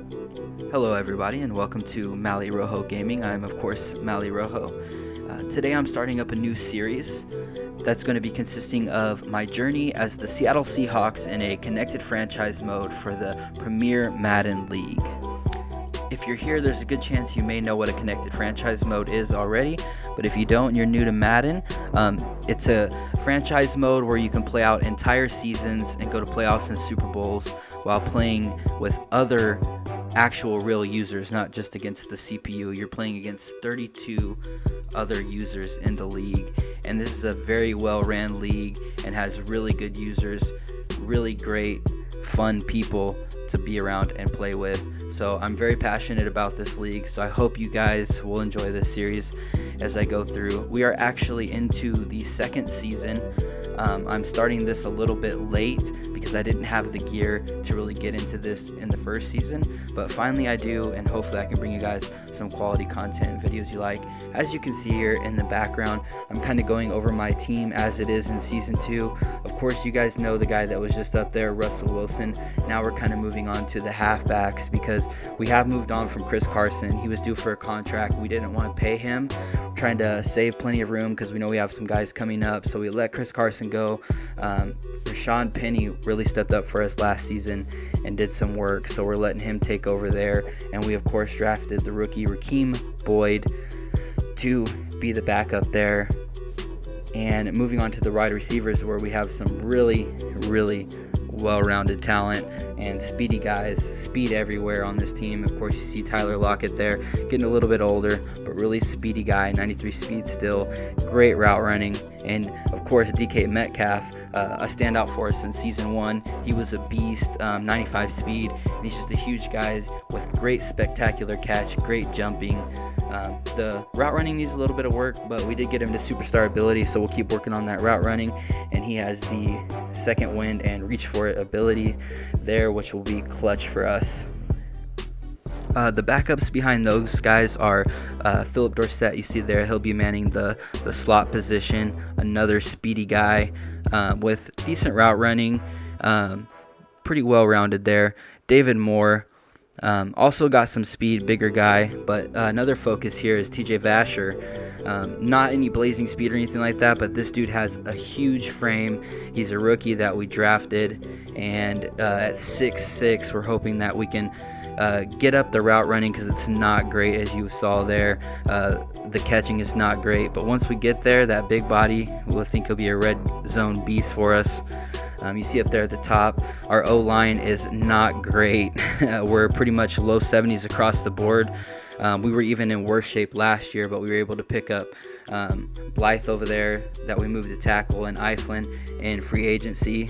Hello everybody and welcome to Mally Rojo Gaming. I'm of course Mally Rojo. Today I'm starting up a new series that's going to be consisting of my journey as the Seattle Seahawks in a connected franchise mode for the Premier Madden League. If you're here, there's a good chance you may know what a connected franchise mode is already, but if you don't and you're new to Madden, it's a franchise mode where you can play out entire seasons and go to playoffs and Super Bowls while playing with other actual real users, not just against the CPU. You're playing against 32 other users in the league, and this is a very well ran league and has really good users, really great fun people to be around and play with. So I'm very passionate about this league, so I hope you guys will enjoy this series as I go through. We are actually into the second season. I'm starting this a little bit late because I didn't have the gear to really get into this in the first season, but finally I do, and hopefully I can bring you guys some quality content, videos you like. As you can see here in the background, I'm kind of going over my team as it is in season 2. Of course, you guys know the guy that was just up there, Russell Wilson. Now we're kind of moving on to the halfbacks because we have moved on from Chris Carson. He was due for a contract. We didn't want to pay him. We're trying to save plenty of room because we know we have some guys coming up, so we let Chris Carson go. Rashawn Penny really stepped up for us last season and did some work, so we're letting him take over there. And we of course drafted the rookie Raheem Boyd to be the backup there. And moving on to the wide receivers, where we have some really well-rounded talent and speedy guys, speed everywhere on this team. Of course, you see Tyler Lockett there, getting a little bit older, but really speedy guy, 93 speed still, great route running. And of course, DK Metcalf, a standout for us in season 1. He was a beast, 95 speed, and he's just a huge guy with great spectacular catch, great jumping. The route running needs a little bit of work, but we did get him to superstar ability, so we'll keep working on that route running. And he has the second wind and reach for it ability there, which will be clutch for us. The backups behind those guys are Philip Dorsett. You see there, he'll be manning the slot position. Another speedy guy with decent route running, pretty well rounded there. David Moore. Also got some speed, bigger guy, but another focus here is TJ Vasher. Not any blazing speed or anything like that, but this dude has a huge frame. He's a rookie that we drafted, and at 6'6", we're hoping that we can get up the route running because it's not great, as you saw there. The catching is not great, but once we get there, that big body, we'll think he'll be a red zone beast for us. You see up there at the top, our O-line is not great. We're pretty much low 70s across the board. We were even in worse shape last year, but we were able to pick up Blythe over there that we moved to tackle, and Eiflin in free agency.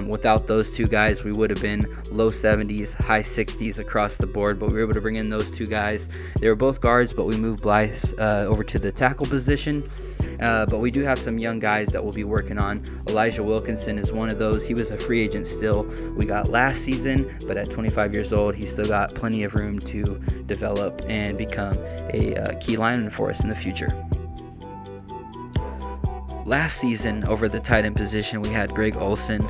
Without those two guys, we would have been low 70s, high 60s across the board, but we were able to bring in those two guys. They were both guards, but we moved Blythe over to the tackle position. But we do have some young guys that we'll be working on. Elijah Wilkinson is one of those. He was a free agent still. We got last season, but at 25 years old, he's still got plenty of room to develop and become a key lineman for us in the future. Last season, over the tight end position, we had Greg Olson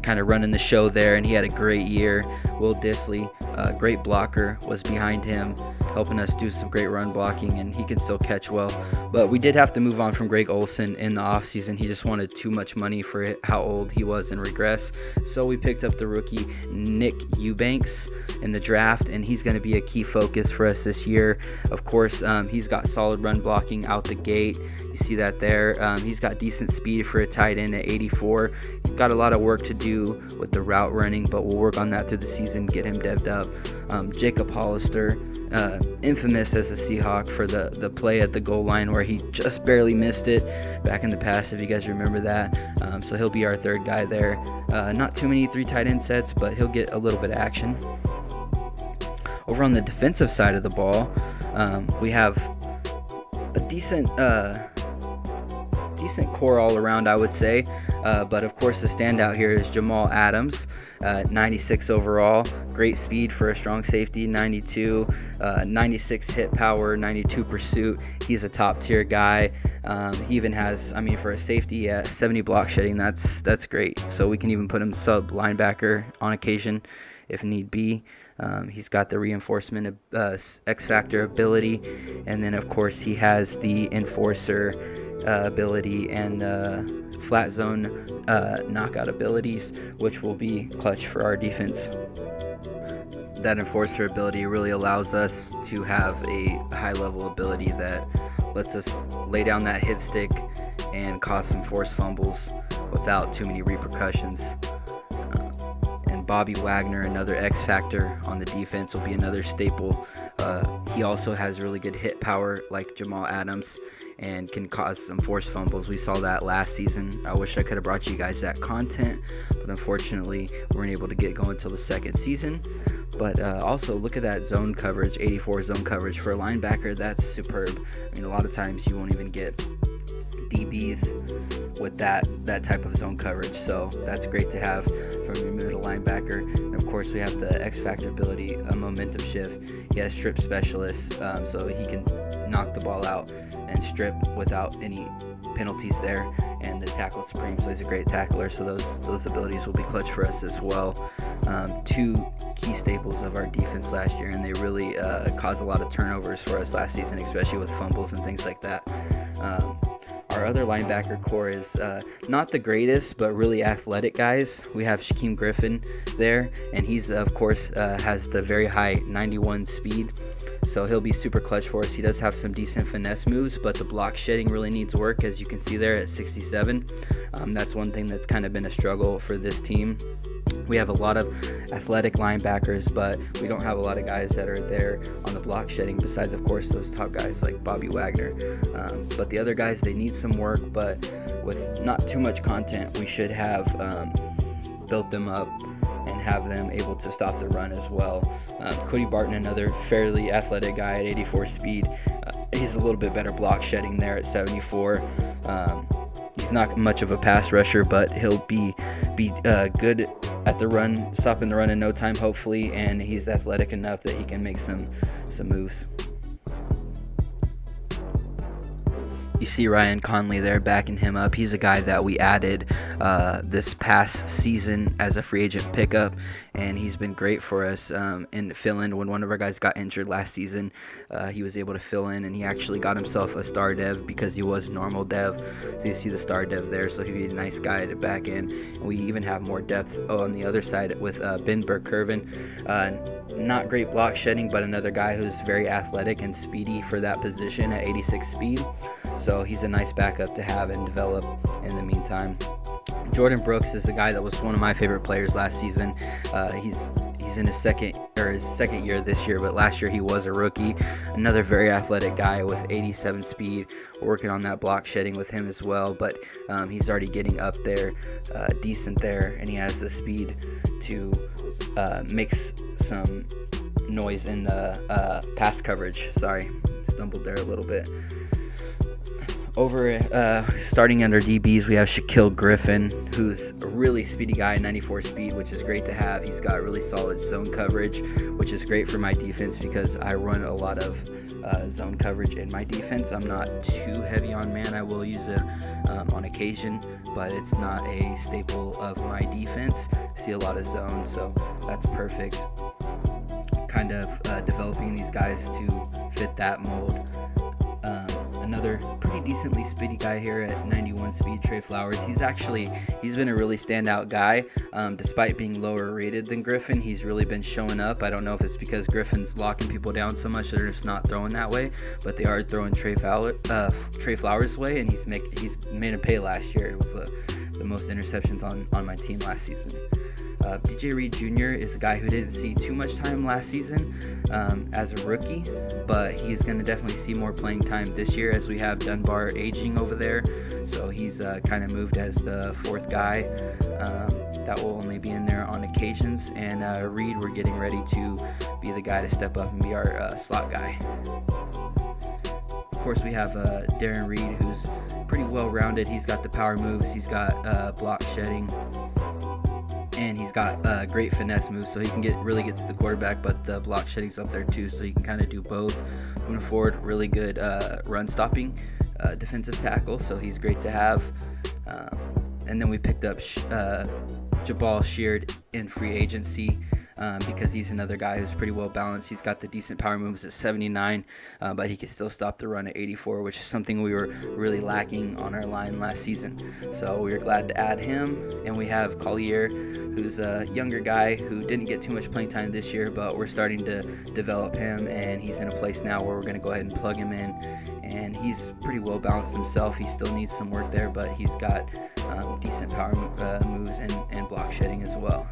kind of running the show there, and he had a great year. Will Disley, great blocker, was behind him, helping us do some great run blocking, and he can still catch well. But we did have to move on from Greg Olson in the offseason. He just wanted too much money for how old he was and regress. So we picked up the rookie Nick Eubanks in the draft, and he's going to be a key focus for us this year. Of course, he's got solid run blocking out the gate. You see that there. He's got decent speed for a tight end at 84. Got a lot of work to do with the route running, but we'll work on that through the season, get him devved up. Jacob Hollister, infamous as a Seahawk for the play at the goal line where he just barely missed it back in the past, if you guys remember that. So he'll be our third guy there. Not too many 3 tight end sets, but he'll get a little bit of action. Over on the defensive side of the ball, we have a decent core all around, I would say. But of course, the standout here is Jamal Adams, 96 overall, great speed for a strong safety, 92, 96 hit power, 92 pursuit. He's a top tier guy. He even has, for a safety, 70 block shedding. That's great. So we can even put him sub linebacker on occasion if need be. He's got the reinforcement X-Factor ability, and then of course he has the Enforcer ability and flat zone knockout abilities, which will be clutch for our defense. That Enforcer ability really allows us to have a high level ability that lets us lay down that hit stick and cause some forced fumbles without too many repercussions. And Bobby Wagner, another X factor on the defense, will be another staple. He also has really good hit power like Jamal Adams and can cause some forced fumbles. We saw that last season. I wish I could have brought you guys that content, but unfortunately we weren't able to get going until the second season. But also look at that zone coverage, 84 zone coverage for a linebacker. That's superb. I mean, a lot of times you won't even get DBs with that type of zone coverage, so that's great to have from your middle linebacker. And of course we have the X factor ability, a momentum shift. He has strip specialists, so he can knock the ball out and strip without any penalties there, and the tackle supreme, so he's a great tackler, so those abilities will be clutch for us as well. Two key staples of our defense last year, and they really caused a lot of turnovers for us last season, especially with fumbles and things like that. Our other linebacker core is not the greatest, but really athletic guys. We have Shaquem Griffin there, and he's of course has the very high 91 speed, so he'll be super clutch for us. He does have some decent finesse moves, but the block shedding really needs work, as you can see there at 67. That's one thing that's kind of been a struggle for this team. We have a lot of athletic linebackers, but we don't have a lot of guys that are there on the block shedding, besides of course those top guys like Bobby Wagner. But the other guys, they need some work, but with not too much content, we should have built them up and have them able to stop the run as well. Cody Barton, another fairly athletic guy at 84 speed. He's a little bit better block shedding there at 74. He's not much of a pass rusher, but he'll be good at the run, stopping the run in no time, hopefully, and he's athletic enough that he can make some moves. You see Ryan Conley there backing him up. He's a guy that we added this past season as a free agent pickup, and he's been great for us in fill-in. When one of our guys got injured last season, he was able to fill in, and he actually got himself a star dev because he was normal dev. So you see the star dev there, so he'd be a nice guy to back in. And we even have more depth on the other side with Ben Burke-Curvin. Not great block shedding, but another guy who's very athletic and speedy for that position at 86 speed. So he's a nice backup to have and develop in the meantime. Jordan Brooks is a guy that was one of my favorite players last season. He's in his second year this year, but last year he was a rookie. Another very athletic guy with 87 speed. We're working on that block shedding with him as well, but he's already getting up there, decent there, and he has the speed to mix some noise in the pass coverage. Sorry, stumbled there a little bit. Over starting under DBs, we have Shaquille Griffin, who's a really speedy guy, 94 speed, which is great to have. He's got really solid zone coverage, which is great for my defense because I run a lot of zone coverage in my defense. I'm not too heavy on man. I will use it on occasion, but it's not a staple of my defense. I see a lot of zones, so that's perfect. Kind of developing these guys to fit that mold. Another pretty decently speedy guy here at 91 speed, Trey Flowers. He's been a really standout guy. Despite being lower rated than Griffin, he's really been showing up. I don't know if it's because Griffin's locking people down so much that they're just not throwing that way, but they are throwing Trey Flowers' way, and he's made a pay last year with the most interceptions on my team last season. DJ Reed Jr. is a guy who didn't see too much time last season as a rookie, but he's going to definitely see more playing time this year as we have Dunbar aging over there. So he's kind of moved as the fourth guy that will only be in there on occasions. And Reed, we're getting ready to be the guy to step up and be our slot guy. Of course, we have Darren Reed, who's pretty well-rounded. He's got the power moves, he's got block shedding, and he's got great finesse moves, so he can really get to the quarterback, but the block shedding's up there too, so he can kind of do both. Moving forward, really good run stopping defensive tackle, so he's great to have. And then we picked up Jabal Sheard in free agency. because he's another guy who's pretty well balanced. He's got the decent power moves at 79, but he can still stop the run at 84, which is something we were really lacking on our line last season. So we were glad to add him. And we have Collier, who's a younger guy who didn't get too much playing time this year, but we're starting to develop him, and he's in a place now where we're going to go ahead and plug him in. And he's pretty well balanced himself. He still needs some work there, but he's got decent power moves and block shedding as well.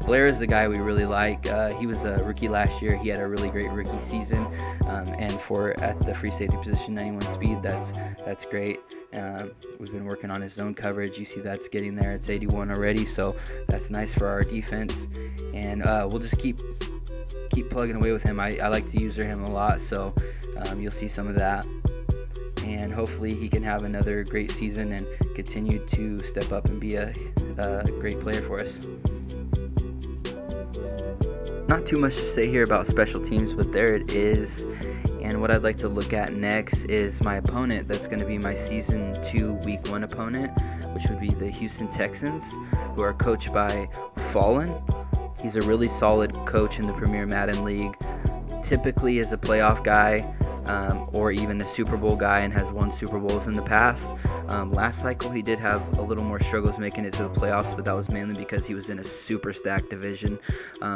Blair is the guy we really like. He was a rookie last year. He had a really great rookie season, and for at the free safety position, 91 speed, that's great. We've been working on his zone coverage. You see that's getting there. It's 81 already, so that's nice for our defense. And we'll just keep plugging away with him. I like to user him a lot, so you'll see some of that. And hopefully he can have another great season and continue to step up and be a great player for us. Not too much to say here about special teams, but there it is. And what I'd like to look at next is my opponent. That's going to be my Season 2 Week 1 opponent, which would be the Houston Texans, who are coached by Fallen. He's a really solid coach in the Premier Madden League. Typically is a playoff guy, or even a Super Bowl guy, and has won Super Bowls in the past. Last cycle he did have a little more struggles making it to the playoffs, but that was mainly because he was in a super stacked division.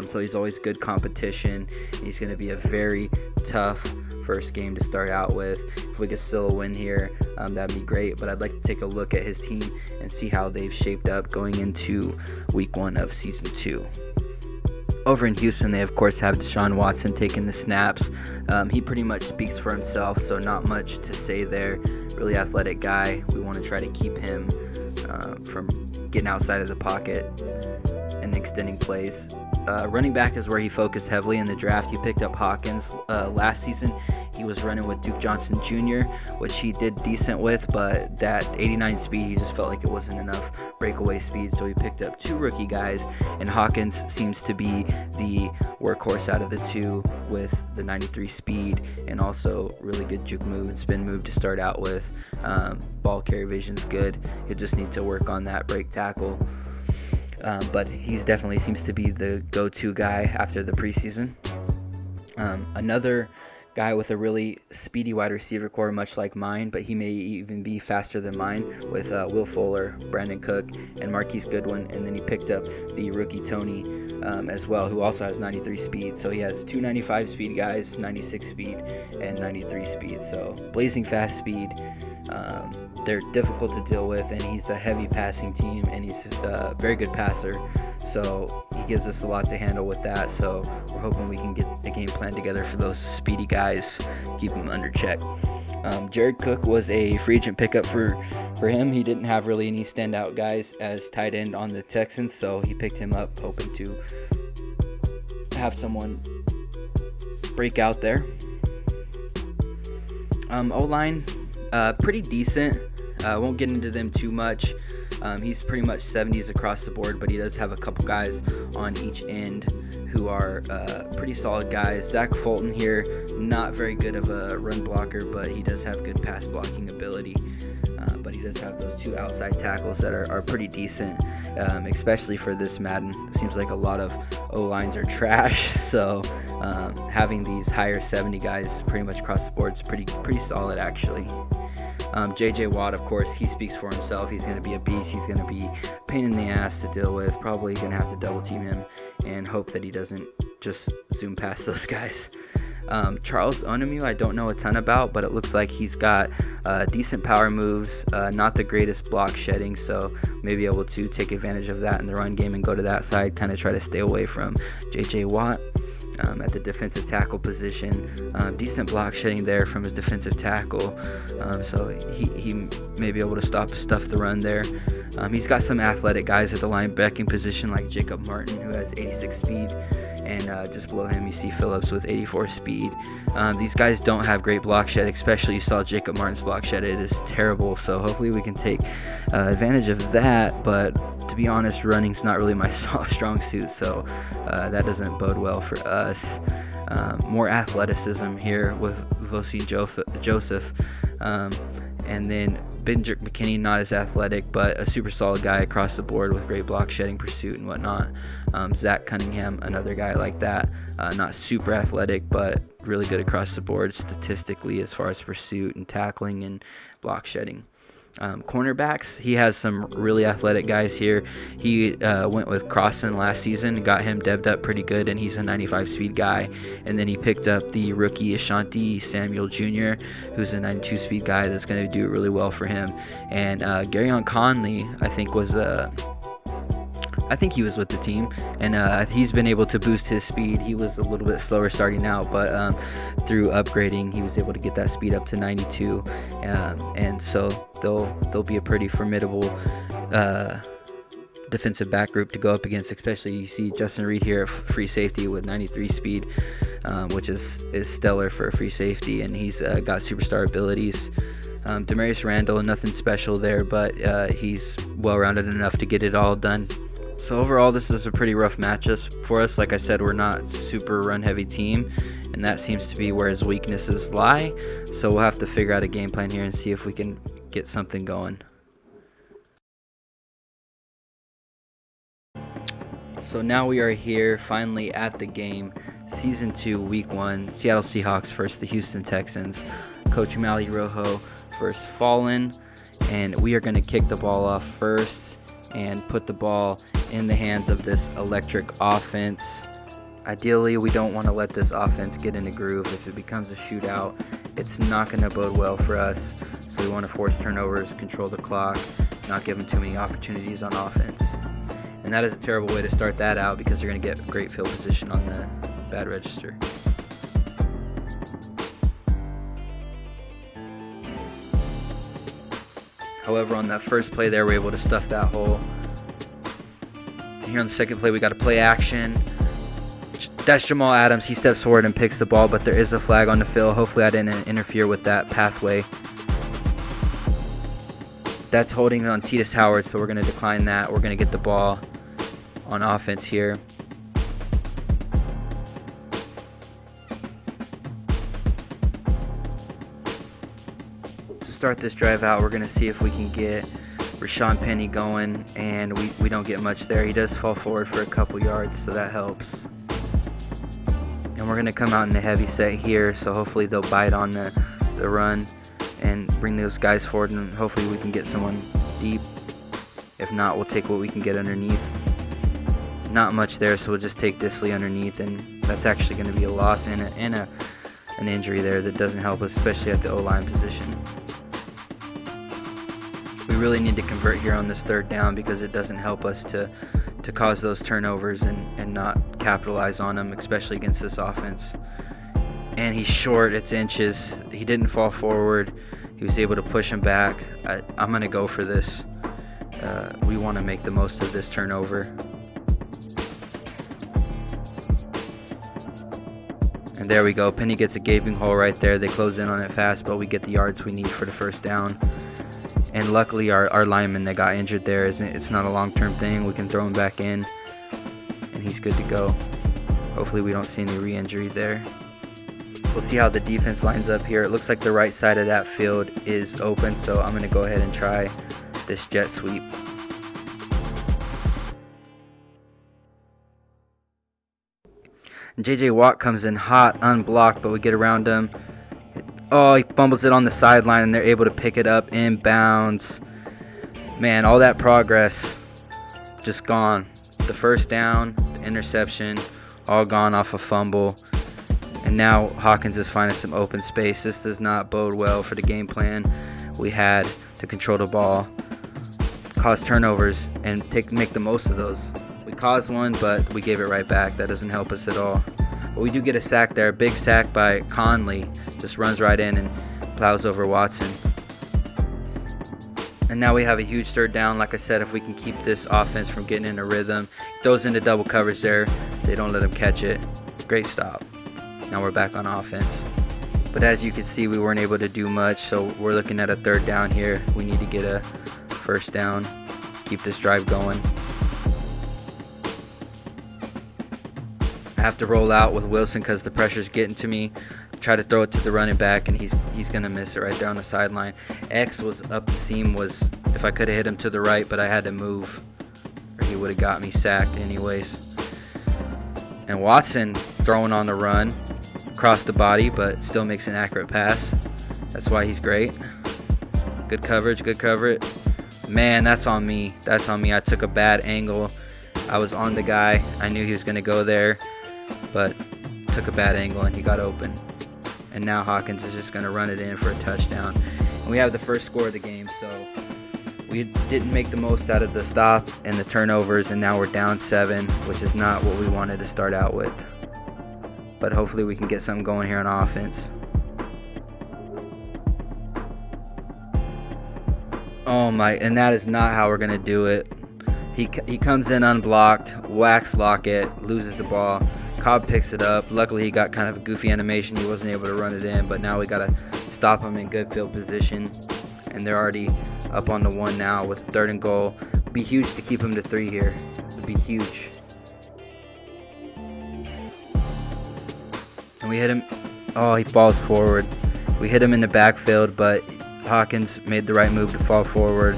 So he's always good competition. He's going to be a very tough first game to start out with. If we could still win here, that'd be great, but I'd like to take a look at his team and see how they've shaped up going into Week 1 of Season 2. Over in Houston, they of course have Deshaun Watson taking the snaps. He pretty much speaks for himself, so not much to say there. Really athletic guy. We want to try to keep him from getting outside of the pocket and extending plays. Running back is where he focused heavily in the draft. He picked up Hawkins last season. He was running with Duke Johnson Jr., which he did decent with, but that 89 speed, he just felt like it wasn't enough breakaway speed, so he picked up two rookie guys, and Hawkins seems to be the workhorse out of the two with the 93 speed and also really good juke move and spin move to start out with. Ball carry vision's good. He'll just need to work on that break tackle. But he's definitely seems to be the go-to guy after the preseason. Another guy with a really speedy wide receiver core, much like mine, but he may even be faster than mine, with Will Fuller, Brandon Cook, and Marquise Goodwin. And then he picked up the rookie Tony as well, who also has 93 speed. So he has two 95 speed guys, 96 speed, and 93 speed. So blazing fast speed. They're difficult to deal with, and he's a heavy passing team, and he's a very good passer, so he gives us a lot to handle with that. So we're hoping we can get a game plan together for those speedy guys, keep them under check. Jared Cook was a free agent pickup for him. He didn't have really any standout guys as tight end on the Texans, so he picked him up hoping to have someone break out there. O-line, pretty decent. Won't get into them too much. He's pretty much 70s across the board, but he does have a couple guys on each end who are pretty solid guys. Zach Fulton here, not very good of a run blocker, but he does have good pass blocking ability. But he does have those two outside tackles that are pretty decent, especially for this Madden. It seems like a lot of O-lines are trash, so having these higher 70 guys pretty much across the board is pretty solid actually. J.J. Watt, of course, he speaks for himself. He's going to be a beast. He's going to be a pain in the ass to deal with. Probably going to have to double team him and hope that he doesn't just zoom past those guys. Charles Onemu, I don't know a ton about, but it looks like he's got decent power moves, not the greatest block shedding, so maybe able to take advantage of that in the run game and go to that side, kind of try to stay away from J.J. Watt. At the defensive tackle position, decent block shedding there from his defensive tackle, so he may be able to stuff the run there. He's got some athletic guys at the linebacking position like Jacob Martin, who has 86 speed, and just below him you see Phillips with 84 speed. These guys don't have great block shed, especially you saw Jacob Martin's block shed. It is terrible, so hopefully we can take advantage of that, but to be honest, running's not really my strong suit, so that doesn't bode well for us. More athleticism here with Vosi Joseph, and then Benjic McKinney, not as athletic, but a super solid guy across the board with great block shedding, pursuit, and whatnot. Zach Cunningham, another guy like that, not super athletic, but really good across the board statistically as far as pursuit and tackling and block shedding. Cornerbacks, he has some really athletic guys here. He went with Crossan last season and got him debbed up pretty good, and he's a 95 speed guy. And then he picked up the rookie Ashanti Samuel Jr., who's a 92 speed guy that's going to do really well for him. And Garyon Conley, I think he was with the team, and he's been able to boost his speed. He was a little bit slower starting out, but through upgrading, he was able to get that speed up to 92, and so they'll be a pretty formidable defensive back group to go up against. Especially you see Justin Reed here, free safety with 93 speed, which is stellar for a free safety, and he's got superstar abilities. Demarius Randall, nothing special there, but he's well-rounded enough to get it all done. So overall, this is a pretty rough matchup for us. Like I said, we're not super run-heavy team, and that seems to be where his weaknesses lie. So we'll have to figure out a game plan here and see if we can get something going. So now we are here finally at the game. Season 2, Week 1, Seattle Seahawks versus the Houston Texans. Coach Mally Rojo versus Fallen, and we are going to kick the ball off first and put the ball in the hands of this electric offense. Ideally, we don't want to let this offense get in a groove. If it becomes a shootout, it's not going to bode well for us. So we want to force turnovers, control the clock, not give them too many opportunities on offense. And that is a terrible way to start that out because you're going to get great field position on the bad register. However, on that first play there, we're able to stuff that hole. And here on the second play, we got a play action. That's Jamal Adams. He steps forward and picks the ball, but there is a flag on the field. Hopefully I didn't interfere with that pathway. That's holding on Titus Howard, so we're going to decline that. We're going to get the ball on offense here. Start this drive out, we're going to see if we can get Rashawn Penny going, and we don't get much there. He does fall forward for a couple yards, so that helps. And we're going to come out in a heavy set here, so hopefully they'll bite on the run and bring those guys forward, and hopefully we can get someone deep. If not, we'll take what we can get underneath. Not much there, so we'll just take Disley underneath, and that's actually going to be a loss and an injury there that doesn't help us, especially at the O-line position. We really need to convert here on this third down because it doesn't help us to cause those turnovers and not capitalize on them, especially against this offense. And he's short, it's inches. He didn't fall forward. He was able to push him back. I'm going to go for this. We want to make the most of this turnover. And there we go. Penny gets a gaping hole right there. They close in on it fast, but we get the yards we need for the first down. And luckily our lineman that got injured there, it's not a long-term thing. We can throw him back in, and he's good to go. Hopefully we don't see any re-injury there. We'll see how the defense lines up here. It looks like the right side of that field is open, so I'm going to go ahead and try this jet sweep. And J.J. Watt comes in hot, unblocked, but we get around him. Oh, he fumbles it on the sideline, and they're able to pick it up inbounds. Man, all that progress just gone. The first down, the interception, all gone off a fumble. And now Hawkins is finding some open space. This does not bode well for the game plan we had to control the ball, cause turnovers, and make the most of those. We caused one, but we gave it right back. That doesn't help us at all. But we do get a sack there. Big sack by Conley. Just runs right in and plows over Watson. And now we have a huge third down. Like I said, if we can keep this offense from getting in a rhythm. Throws into double coverage there. They don't let him catch it. Great stop. Now we're back on offense. But as you can see, we weren't able to do much. So we're looking at a third down here. We need to get a first down. Keep this drive going. I have to roll out with Wilson because the pressure's getting to me. try to throw it to the running back, and he's gonna miss it right there on the sideline. X was up the seam, was if I could have hit him to the right, but I had to move, or he would have got me sacked anyways. And Watson throwing on the run, across the body, but still makes an accurate pass. That's why he's great. Good coverage, good coverage. Man, that's on me. That's on me. I took a bad angle. I was on the guy. I knew he was going to go there, but took a bad angle and he got open. And now Hawkins is just going to run it in for a touchdown. And we have the first score of the game, so we didn't make the most out of the stop and the turnovers, and now we're down 7, which is not what we wanted to start out with. But hopefully we can get something going here on offense. Oh my, and that is not how we're going to do it. He comes in unblocked, whacks Lockett, loses the ball. Cobb picks it up. Luckily, he got kind of a goofy animation. He wasn't able to run it in, but now we got to stop him in good field position. And they're already up on the 1 now with 3rd and goal. It'd be huge to keep him to 3 here. It'd be huge. And we hit him. Oh, he falls forward. We hit him in the backfield, but Hawkins made the right move to fall forward,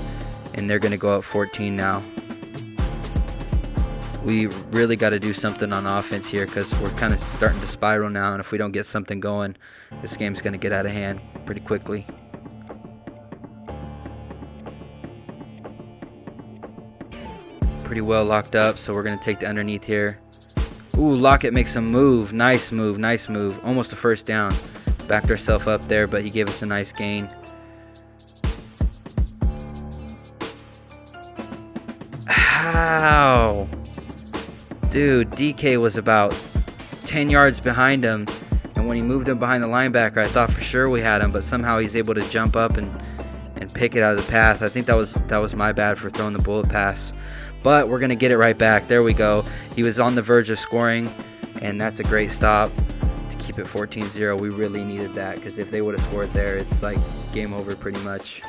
and they're going to go up 14 now. We really got to do something on offense here because we're kind of starting to spiral now, and if we don't get something going, this game's going to get out of hand pretty quickly. Pretty well locked up, so we're going to take the underneath here. Ooh, Lockett makes a move. Nice move, nice move. Almost a first down. Backed ourselves up there, but he gave us a nice gain. How? Dude, DK was about 10 yards behind him, and when he moved him behind the linebacker, I thought for sure we had him, but somehow he's able to jump up and pick it out of the path. I think that was my bad for throwing the bullet pass, but we're going to get it right back. There we go. He was on the verge of scoring, and that's a great stop to keep it 14-0. We really needed that because if they would have scored there, it's like game over pretty much.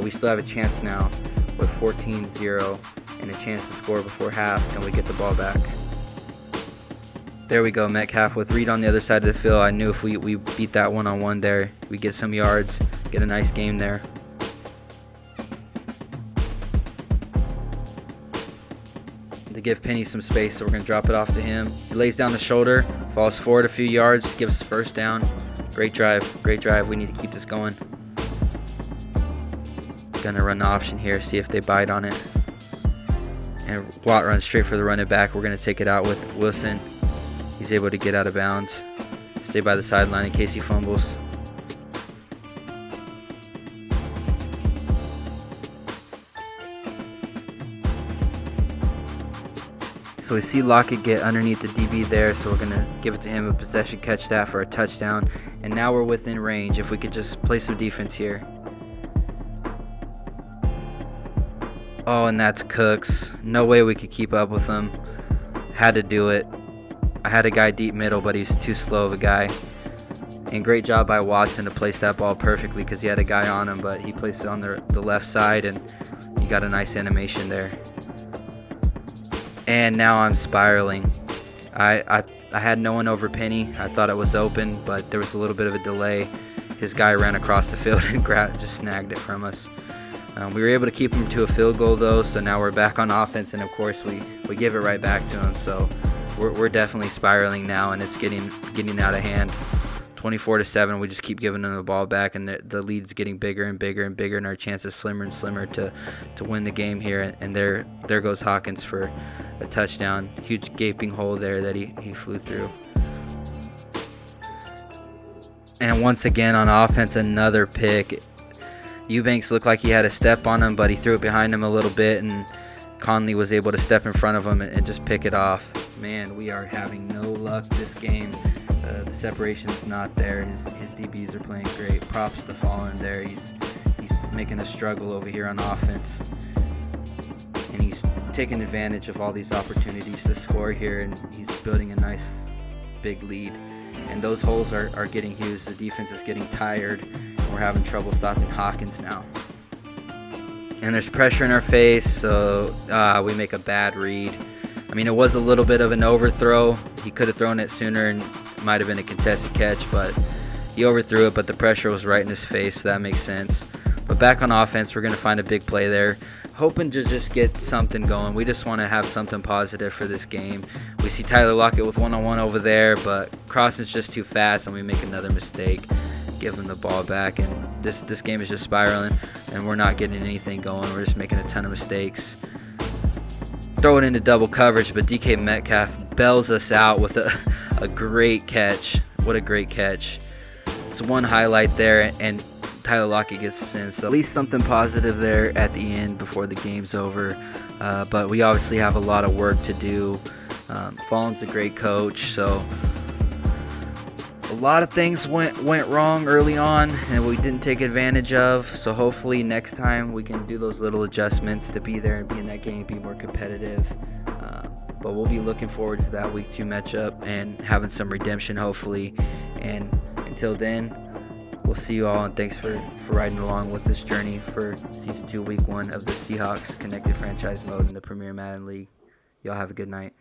We still have a chance now with 14-0 and a chance to score before half, and we get the ball back. There we go, Metcalf with Reed on the other side of the field. I knew if we beat that one-on-one there, we get some yards, get a nice game there. To give Penny some space, so we're going to drop it off to him. He lays down the shoulder, falls forward a few yards, gives us first down. Great drive, great drive. We need to keep this going. Gonna run the option here, see if they bite on it. And Watt runs straight for the running back. We're going to take it out with Wilson. He's able to get out of bounds. Stay by the sideline in case he fumbles. So we see Lockett get underneath the DB there, so we're going to give it to him, a possession catch that for a touchdown. And now we're within range. If we could just play some defense here. Oh, and that's Cooks. No way we could keep up with him. Had to do it. I had a guy deep middle, but he's too slow of a guy. And great job by Watson to place that ball perfectly because he had a guy on him, but he placed it on the left side, and he got a nice animation there. And now I'm spiraling. I had no one over Penny. I thought it was open, but there was a little bit of a delay. His guy ran across the field and just snagged it from us. We were able to keep him to a field goal, though, so now we're back on offense, and, of course, we give it right back to him. So we're definitely spiraling now, and it's getting out of hand. 24-7, we just keep giving them the ball back, and the lead's getting bigger and bigger and bigger, and our chances slimmer and slimmer to win the game here. And there goes Hawkins for a touchdown. Huge gaping hole there that he flew through. And once again on offense, another pick. Eubanks looked like he had a step on him, but he threw it behind him a little bit, and Conley was able to step in front of him and just pick it off. Man, we are having no luck this game. The separation's not there. His DBs are playing great. Props to Fallen there. He's making us struggle over here on offense, and he's taking advantage of all these opportunities to score here, and he's building a nice big lead. And those holes are getting huge. The defense is getting tired. We're having trouble stopping Hawkins now. And there's pressure in our face, so we make a bad read. I mean, it was a little bit of an overthrow. He could have thrown it sooner and might have been a contested catch, but he overthrew it, but the pressure was right in his face, so that makes sense. But back on offense, we're going to find a big play there. Hoping to just get something going. We just want to have something positive for this game. We see Tyler Lockett with one-on-one over there, but Crossing's just too fast, and we make another mistake. Give him the ball back, and this game is just spiraling, and we're not getting anything going. We're just making a ton of mistakes. Throw it into double coverage, but DK Metcalf bails us out with a great catch. What a great catch. It's one highlight there, and Tyler Lockett gets us in. So at least something positive there at the end before the game's over. But we obviously have a lot of work to do. Fallon's a great coach, so a lot of things went wrong early on and we didn't take advantage of. So hopefully next time we can do those little adjustments to be there and be in that game, be more competitive. But we'll be looking forward to that Week 2 matchup and having some redemption hopefully. And until then, we'll see you all, and thanks for riding along with this journey for Season 2, Week 1 of the Seahawks Connected Franchise Mode in the Premier Madden League. Y'all have a good night.